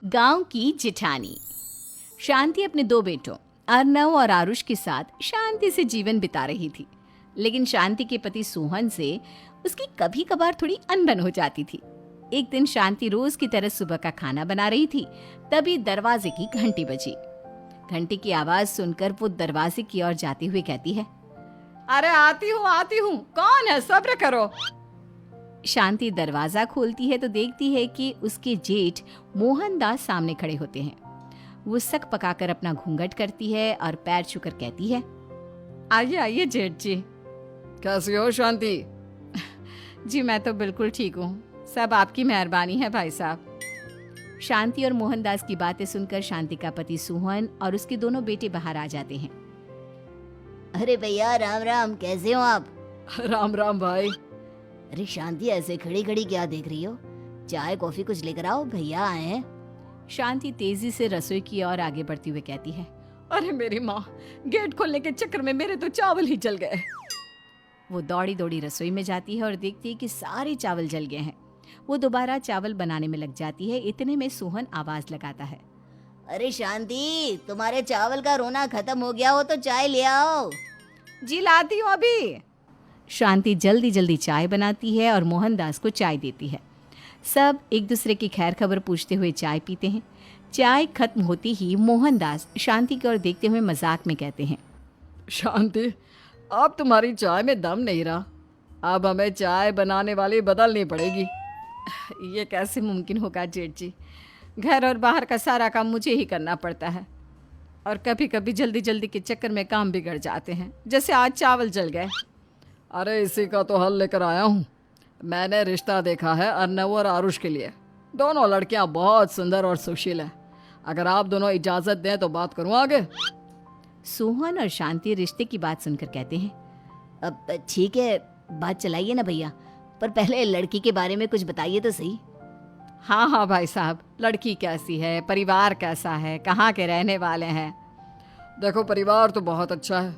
गांव की जिठानी। शांति अपने दो बेटों अर्नव और आरुष के साथ शांति से जीवन बिता रही थी। लेकिन शांति के पति सोहन से उसकी कभी कभार थोड़ी अनबन हो जाती थी। एक दिन शांति रोज की तरह सुबह का खाना बना रही थी, तभी दरवाजे की घंटी बजी। घंटी की आवाज सुनकर वो दरवाजे की ओर जाते हुए कहती है, अरे आती हूँ, कौन है? सब्र करो। शांति दरवाजा खोलती है तो देखती है कि उसके जेठ मोहनदास सामने खड़े होते हैं। वो सक पकाकर अपना घूंघट करती है और पैर छूकर कहती है, आइए आइए जेठ जी। कैसी हो शांति? जी मैं तो बिल्कुल ठीक हूँ, सब आपकी मेहरबानी है भाई साहब। शांति और मोहनदास की बातें सुनकर शांति का पति सोहन और उसके दोनों बेटे बाहर आ जाते हैं। अरे भैया राम राम, कैसे हो आप? राम राम भाई। अरे शांति, ऐसे खड़ी खड़ी क्या देख रही हो? चाय कॉफी कुछ लेकर आओ, भैया आए हैं। शांति तेजी से रसोई की ओर आगे बढ़ती हुए कहती है, अरे मेरी माँ, गेट खोलने के चक्कर में मेरे तो चावल ही जल गए। वो दौड़ी दौड़ी रसोई में जाती है और देखती है कि सारे चावल जल गए हैं। वो दोबारा चावल बनाने में लग जाती है। इतने में सोहन आवाज लगाता है, अरे शांति, तुम्हारे चावल का रोना खत्म हो गया हो तो चाय ले आओ। जी लाती हूँ अभी। शांति जल्दी जल्दी चाय बनाती है और मोहनदास को चाय देती है। सब एक दूसरे की खैर खबर पूछते हुए चाय पीते हैं। चाय खत्म होती ही मोहनदास शांति की ओर देखते हुए मजाक में कहते हैं, शांति, अब तुम्हारी चाय में दम नहीं रहा, अब हमें चाय बनाने वाली बदलनी पड़ेगी। ये कैसे मुमकिन होगा जेठ जी? घर और बाहर का सारा काम मुझे ही करना पड़ता है और कभी कभी जल्दी जल्दी के चक्कर में काम बिगड़ जाते हैं, जैसे आज चावल जल गए। अरे इसी का तो हल लेकर आया हूँ। मैंने रिश्ता देखा है अर्नव और आरुष के लिए। दोनों लड़कियाँ बहुत सुंदर और सुशील हैं। अगर आप दोनों इजाज़त दें तो बात करूँ आगे। सोहन और शांति रिश्ते की बात सुनकर कहते हैं, अब ठीक है, बात चलाइए ना भैया, पर पहले लड़की के बारे में कुछ बताइए तो सही। हाँ हाँ भाई साहब, लड़की कैसी है, परिवार कैसा है, कहाँ के रहने वाले हैं? देखो, परिवार तो बहुत अच्छा है,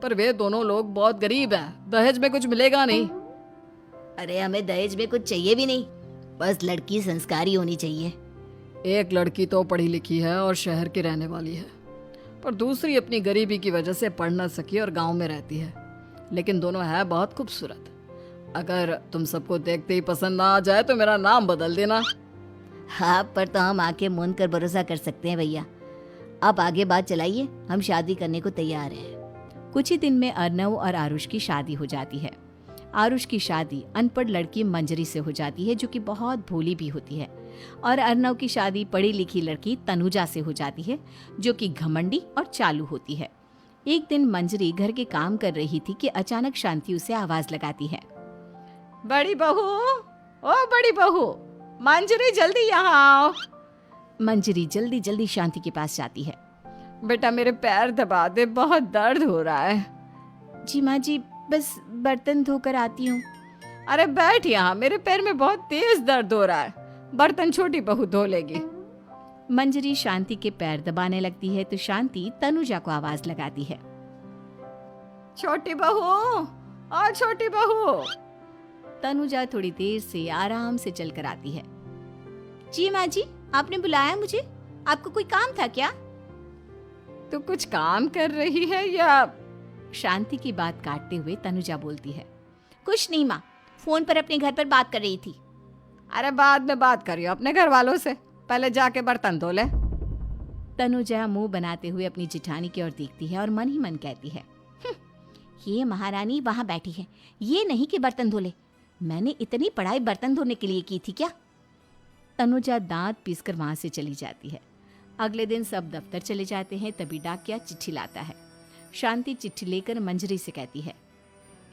पर वे दोनों लोग बहुत गरीब हैं। दहेज में कुछ मिलेगा नहीं। अरे हमें दहेज में कुछ चाहिए भी नहीं, बस लड़की संस्कारी होनी चाहिए। एक लड़की तो पढ़ी लिखी है और शहर की रहने वाली है, पर दूसरी अपनी गरीबी की वजह से पढ़ न सकी और गांव में रहती है। लेकिन दोनों है बहुत खूबसूरत। अगर तुम सबको देखते ही पसंद ना आ जाए तो मेरा नाम बदल देना। हाँ, पर तो हम आंखें मूंद कर भरोसा कर सकते हैं भैया। आप आगे बात चलाइए, हम शादी करने को तैयार हैं। कुछ ही दिन में अर्नव और आरुष की शादी हो जाती है। आरुष की शादी अनपढ़ लड़की मंजरी से हो जाती है, जो कि बहुत भोली भी होती है, और अर्नव की शादी पढ़ी लिखी लड़की तनुजा से हो जाती है, जो कि घमंडी और चालू होती है। एक दिन मंजरी घर के काम कर रही थी कि अचानक शांति उसे आवाज लगाती है, बड़ी बहू, ओ बड़ी बहू, मंजरी जल्दी यहाँ आओ। मंजरी जल्दी जल्दी शांति के पास जाती है। बेटा मेरे पैर दबा दे, बहुत दर्द हो रहा है। जी माँ जी, बस बर्तन धोकर आती हूँ। अरे बैठ यहाँ, मेरे पैर में बहुत तेज दर्द हो रहा है। बर्तन छोटी बहू धो लेगी। मंजरी शांति के पैर दबाने लगती है तो शांति तनुजा को आवाज लगाती है, छोटी बहू, ओ छोटी बहू। तनुजा थोड़ी देर से आराम से चलकर आती है। जी माँ जी, आपने बुलाया मुझे? आपको कोई काम था क्या? तू कुछ काम कर रही है या? शांति की बात काटते हुए तनुजा बोलती है, कुछ नहीं माँ, फोन पर अपने घर पर बात कर रही थी। अरे बाद में बात करियो अपने घर वालों से, पहले जाके बर्तन धो ले। तनुजा मुंह बनाते हुए अपनी जिठानी की ओर देखती है और मन ही मन कहती है, ये महारानी वहाँ बैठी है, ये नहीं कि बर्तन धो ले। मैंने इतनी पढ़ाई बर्तन धोने के लिए की थी क्या? तनुजा दांत पीसकर वहां से चली जाती है। अगले दिन सब दफ्तर चले जाते हैं, तभी डाकिया चिट्ठी लाता है। शांति चिट्ठी लेकर मंजरी से कहती है,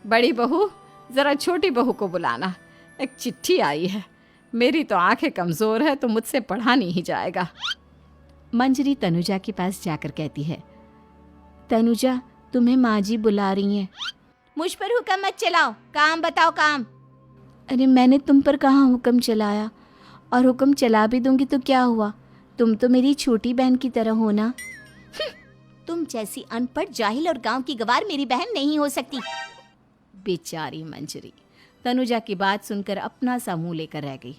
बड़ी बहू, जरा छोटी बहू को बुलाना, एक चिट्ठी आई है। मेरी तो आंखें कमजोर है तो मुझसे पढ़ा नहीं जाएगा। मंजरी तनुजा के पास जाकर कहती है, तनुजा, तुम्हें माँ जी बुला रही हैं। मुझ पर हुक्म मत चलाओ, काम बताओ काम। अरे मैंने तुम पर कहाँ हुक्म चलाया, और हुक्म चला भी दूंगी तो क्या हुआ? तुम तो मेरी छोटी बहन की तरह हो ना। तुम जैसी अनपढ़, जाहिल और गांव की गवार मेरी बहन नहीं हो सकती। बेचारी मंजरी तनुजा की बात सुनकर अपना सा मुंह लेकर रह गई।